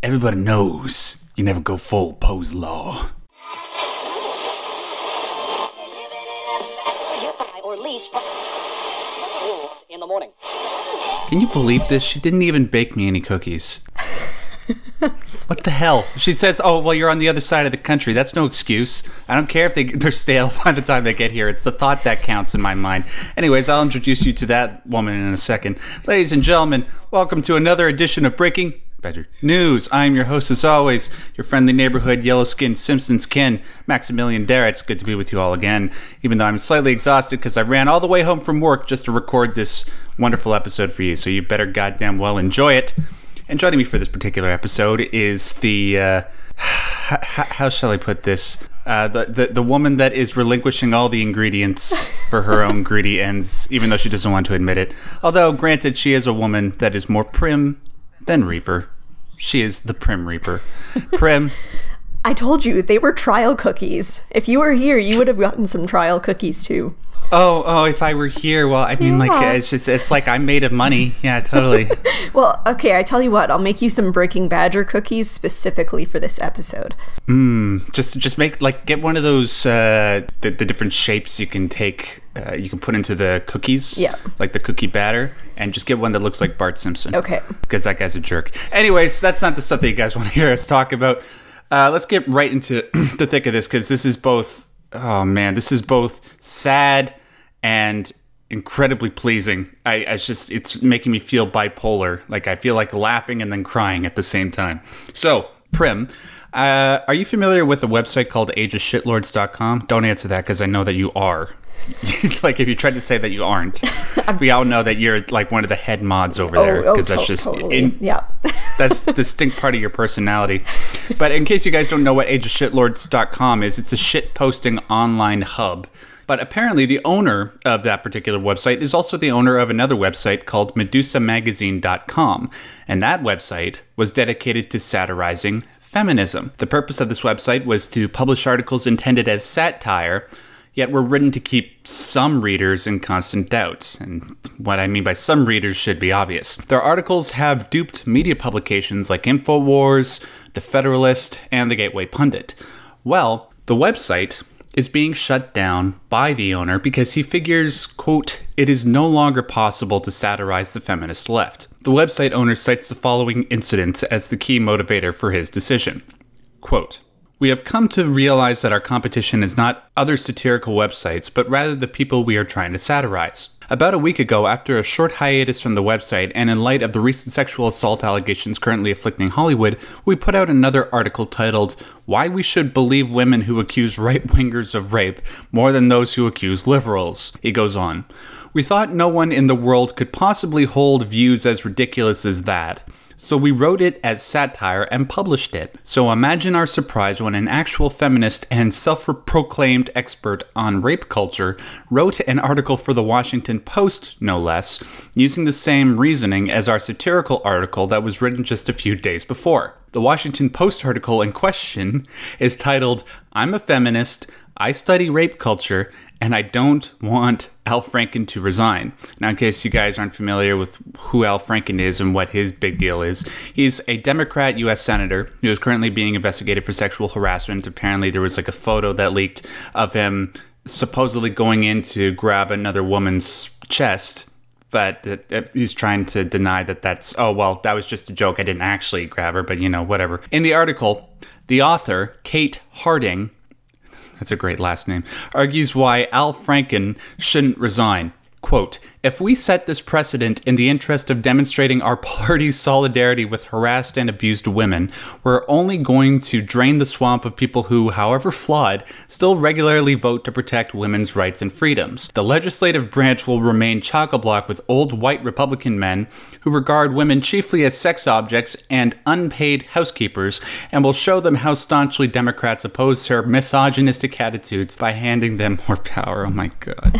everybody knows you never go full Poe's Law. Or least in the morning. Can you believe this? She didn't even bake me any cookies. What the hell? She says, oh, well, you're on the other side of the country. That's no excuse. I don't care if they're stale by the time they get here. It's the thought that counts in my mind. Anyways, I'll introduce you to that woman in a second. Ladies and gentlemen, welcome to another edition of Breaking Badger News. I'm your host, as always, your friendly neighborhood yellow-skinned Simpsons kin, Maximilian Darrett. It's good to be with you all again, even though I'm slightly exhausted because I ran all the way home from work just to record this wonderful episode for you, so you better goddamn well enjoy it. And joining me for this particular episode is the, how shall I put this? The woman that is relinquishing all the ingredients for her own greedy ends, even though she doesn't want to admit it. Although, granted, she is a woman that is more prim than Reaper. She is the Prim Reaper. Prim. I told you, they were trial cookies. If you were here, you would have gotten some trial cookies, too. Oh, if I were here, well, I mean, yeah. it's like I'm made of money. Yeah, totally. Well, okay, I tell you what, I'll make you some Breaking Badger cookies specifically for this episode. Just make, get one of those, the different shapes you can take, you can put into the cookies. Yeah. Like the cookie batter, and just get one that looks like Bart Simpson. Okay. Because that guy's a jerk. Anyways, that's not the stuff that you guys want to hear us talk about. Let's get right into the thick of this, because this is both, oh man, this is both sad and incredibly pleasing. It's making me feel bipolar. Like I feel like laughing and then crying at the same time. So, Prim, are you familiar with a website called ageofshitlords.com? Don't answer that because I know that you are. Like if you tried to say that you aren't, we all know that you're like one of the head mods over there because that's just totally. Yeah. That's a distinct part of your personality. But in case you guys don't know what ageofshitlords.com is, it's a shit posting online hub. But apparently the owner of that particular website is also the owner of another website called medusamagazine.com. And that website was dedicated to satirizing feminism. The purpose of this website was to publish articles intended as satire, yet were written to keep some readers in constant doubt. And what I mean by some readers should be obvious. Their articles have duped media publications like InfoWars, The Federalist, and The Gateway Pundit. Well, the website is being shut down by the owner because he figures, quote, it is no longer possible to satirize the feminist left. The website owner cites the following incident as the key motivator for his decision. Quote, we have come to realize that our competition is not other satirical websites, but rather the people we are trying to satirize. About a week ago, after a short hiatus from the website, and in light of the recent sexual assault allegations currently afflicting Hollywood, we put out another article titled, Why We Should Believe Women Who Accuse Right-Wingers of Rape More Than Those Who Accuse Liberals. He goes on, we thought no one in the world could possibly hold views as ridiculous as that. So we wrote it as satire and published it. So imagine our surprise when an actual feminist and self-proclaimed expert on rape culture wrote an article for the Washington Post, no less, using the same reasoning as our satirical article that was written just a few days before. The Washington Post article in question is titled, I'm a feminist, I study rape culture, and I don't want Al Franken to resign. Now, in case you guys aren't familiar with who Al Franken is and what his big deal is, he's a Democrat U.S. Senator who is currently being investigated for sexual harassment. Apparently, there was like a photo that leaked of him supposedly going in to grab another woman's chest, but he's trying to deny that that's, oh, well, that was just a joke. I didn't actually grab her, but, you know, whatever. In the article, the author, Kate Harding, that's a great last name, argues why Al Franken shouldn't resign. Quote, if we set this precedent in the interest of demonstrating our party's solidarity with harassed and abused women, we're only going to drain the swamp of people who, however flawed, still regularly vote to protect women's rights and freedoms. The legislative branch will remain chock-a-block with old white Republican men who regard women chiefly as sex objects and unpaid housekeepers, and will show them how staunchly Democrats oppose their misogynistic attitudes by handing them more power. Oh my God.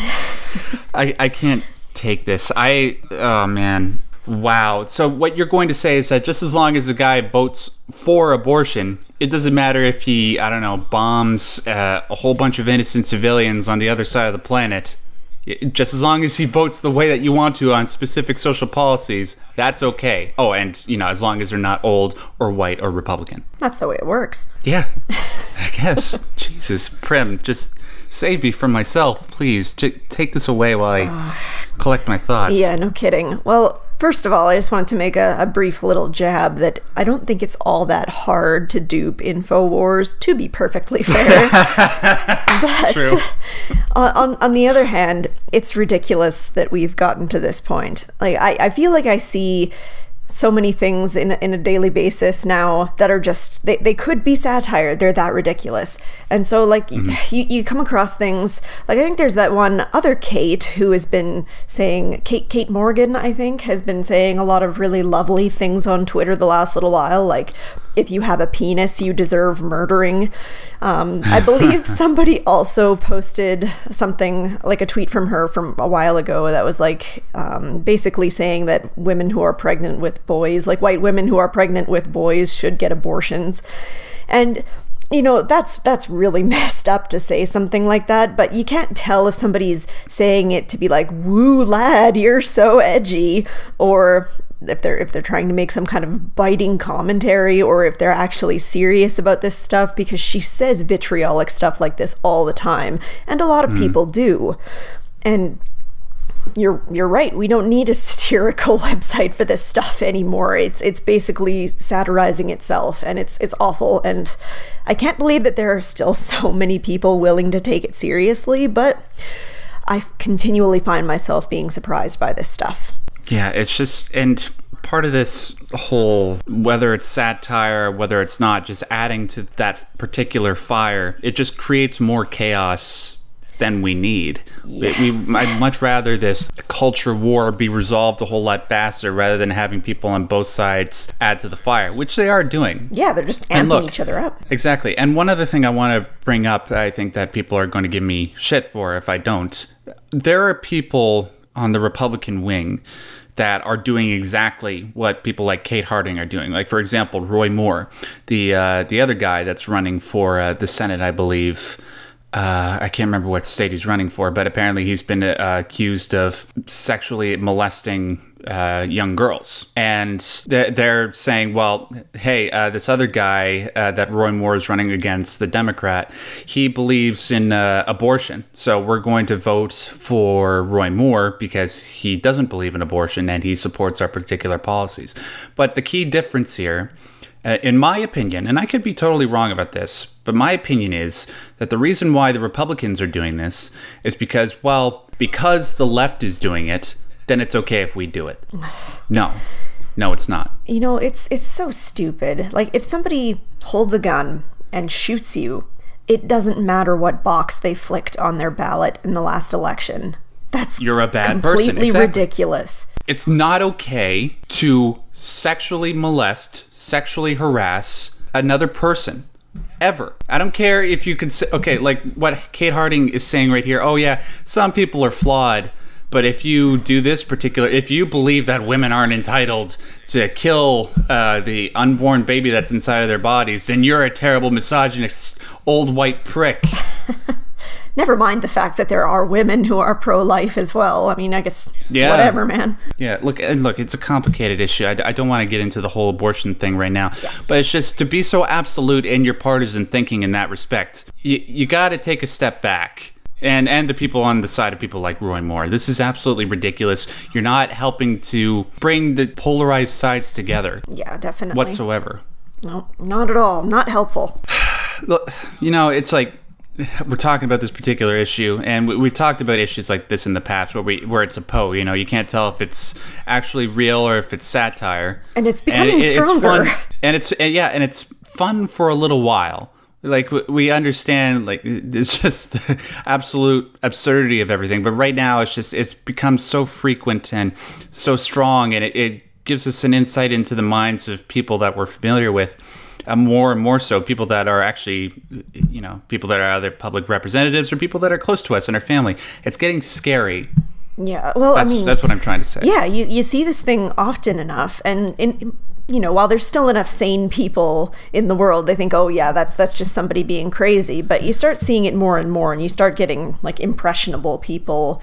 I can't take this. Oh man. Wow. So what you're going to say is that just as long as a guy votes for abortion, it doesn't matter if he, I don't know, bombs a whole bunch of innocent civilians on the other side of the planet, Just as long as he votes the way that you want to on specific social policies, that's okay. Oh, and, as long as they're not old or white or Republican. That's the way it works. Yeah, I guess. Jesus, Prim, just save me from myself, please. Take this away while I collect my thoughts. Yeah, no kidding. Well, first of all, I just wanted to make a brief little jab that I don't think it's all that hard to dupe InfoWars, to be perfectly fair. But True. On the other hand, it's ridiculous that we've gotten to this point. Like, I feel like I see so many things in a daily basis now that are just, they could be satire. They're that ridiculous. And so, like, you come across things, like, I think there's that one other Kate who has been saying, Kate Morgan, I think, has been saying a lot of really lovely things on Twitter the last little while, like, if you have a penis, you deserve murdering. I believe somebody also posted something, like a tweet from her from a while ago that was like, basically saying that women who are pregnant with boys, like white women who are pregnant with boys, should get abortions. And that's really messed up to say something like that, but you can't tell if somebody's saying it to be like, woo lad, you're so edgy, or if they're trying to make some kind of biting commentary, or if they're actually serious about this stuff, because she says vitriolic stuff like this all the time, and a lot of people do. And you're right, we don't need a satirical website for this stuff anymore. It's basically satirizing itself, and it's awful, and I can't believe that there are still so many people willing to take it seriously, but I continually find myself being surprised by this stuff. Yeah, it's just, and part of this whole, whether it's satire, whether it's not, just adding to that particular fire, it just creates more chaos than we need. Yes. I'd much rather this culture war be resolved a whole lot faster rather than having people on both sides add to the fire, which they are doing. Yeah, they're just amping each other up. Exactly. And one other thing I want to bring up, I think that people are going to give me shit for if I don't. There are people on the Republican wing that are doing exactly what people like Kate Harding are doing. Like, for example, Roy Moore, the other guy that's running for the Senate, I believe. I can't remember what state he's running for, but apparently he's been accused of sexually molesting young girls. And they're saying, well, hey, this other guy that Roy Moore is running against, the Democrat, he believes in abortion. So we're going to vote for Roy Moore because he doesn't believe in abortion and he supports our particular policies. But the key difference here, in my opinion, and I could be totally wrong about this, but my opinion is that the reason why the Republicans are doing this is because, well, because the left is doing it, then it's okay if we do it. No, it's not. It's so stupid. Like, if somebody holds a gun and shoots you, it doesn't matter what box they flicked on their ballot in the last election. You're a bad person. Completely ridiculous. It's not okay to sexually molest, sexually harass another person. Ever. I don't care if you could say, okay, like what Kate Harding is saying right here, oh yeah, some people are flawed, but if you do this particular, if you believe that women aren't entitled to kill the unborn baby that's inside of their bodies, then you're a terrible misogynist old white prick. Never mind the fact that there are women who are pro-life as well. I mean, I guess, whatever, man. Yeah, look, it's a complicated issue. I don't want to get into the whole abortion thing right now. Yeah. But it's just, to be so absolute in your partisan thinking in that respect, you got to take a step back. And the people on the side of people like Roy Moore. This is absolutely ridiculous. You're not helping to bring the polarized sides together. Yeah, definitely. Whatsoever. No, not at all. Not helpful. Look, it's like, we're talking about this particular issue, and we've talked about issues like this in the past where it's a Poe. You can't tell if it's actually real or if it's satire. And it's becoming stronger. It's fun, and it's fun for a little while. Like, we understand, like, it's just the absolute absurdity of everything. But right now, it's become so frequent and so strong, and it gives us an insight into the minds of people that we're familiar with. More and more so, people that are actually, people that are either public representatives or people that are close to us and our family. It's getting scary. Yeah, well, that's what I'm trying to say. Yeah, you see this thing often enough, and while there's still enough sane people in the world, they think, oh yeah, that's just somebody being crazy. But you start seeing it more and more, and you start getting like impressionable people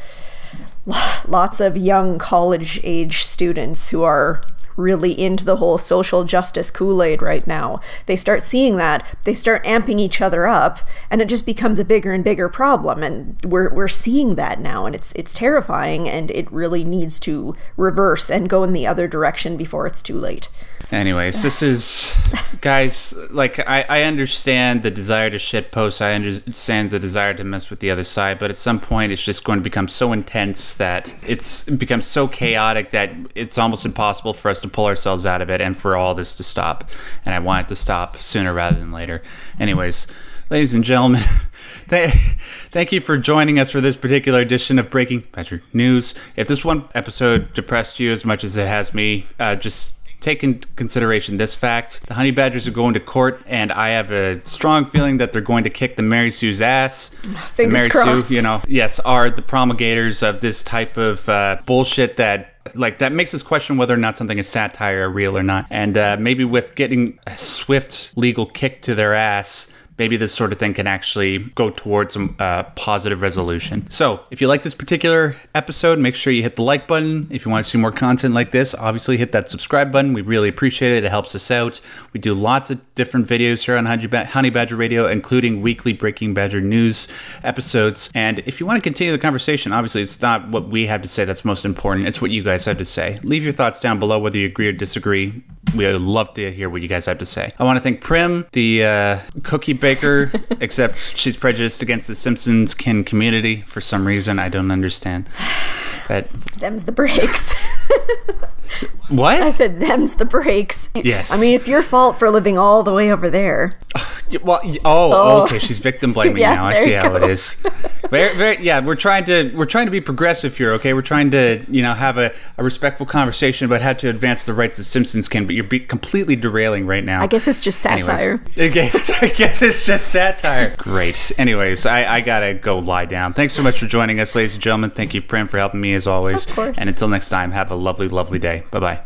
lots of young college-age students who are really into the whole social justice Kool-Aid right now. They start seeing that, they start amping each other up, and it just becomes a bigger and bigger problem. And we're seeing that now, and it's terrifying, and it really needs to reverse and go in the other direction before it's too late. Anyways, this is, guys, like, I understand the desire to shitpost. I understand the desire to mess with the other side, but at some point it's just going to become so intense that it becomes so chaotic that it's almost impossible for us to pull ourselves out of it and for all this to stop. And I want it to stop sooner rather than later. Anyways, ladies and gentlemen, thank you for joining us for this particular edition of Breaking Badger News. If this one episode depressed you as much as it has me, just take into consideration this fact. The Honey Badgers are going to court, and I have a strong feeling that they're going to kick the Mary Sue's ass. Fingers crossed. Sue, yes, are the promulgators of this type of bullshit that makes us question whether or not something is satire or real or not. And maybe with getting a swift legal kick to their ass, maybe this sort of thing can actually go towards a positive resolution. So if you like this particular episode, make sure you hit the like button. If you want to see more content like this, obviously hit that subscribe button. We really appreciate it. It helps us out. We do lots of different videos here on Honey Badger Radio, including weekly Breaking Badger News episodes. And if you want to continue the conversation, obviously it's not what we have to say that's most important. It's what you guys have to say. Leave your thoughts down below, whether you agree or disagree. We would love to hear what you guys have to say. I want to thank Prim, the cookie baker, except she's prejudiced against the Simpsons kin community for some reason. I don't understand. But them's the breaks. What? I said them's the breaks. Yes. I mean, it's your fault for living all the way over there. Well, okay. She's victim blaming Yeah, now. I there see you how go. it is. Yeah, we're trying to be progressive here. Okay, we're trying to have a respectful conversation about how to advance the rights of Simpsons kin, but you're completely derailing right now. I guess it's just satire. I guess it's just satire. Great. Anyways, I gotta go lie down. Thanks so much for joining us, ladies and gentlemen. Thank you, Prim, for helping me as always. Of course. And until next time, have a lovely, lovely day. Bye bye.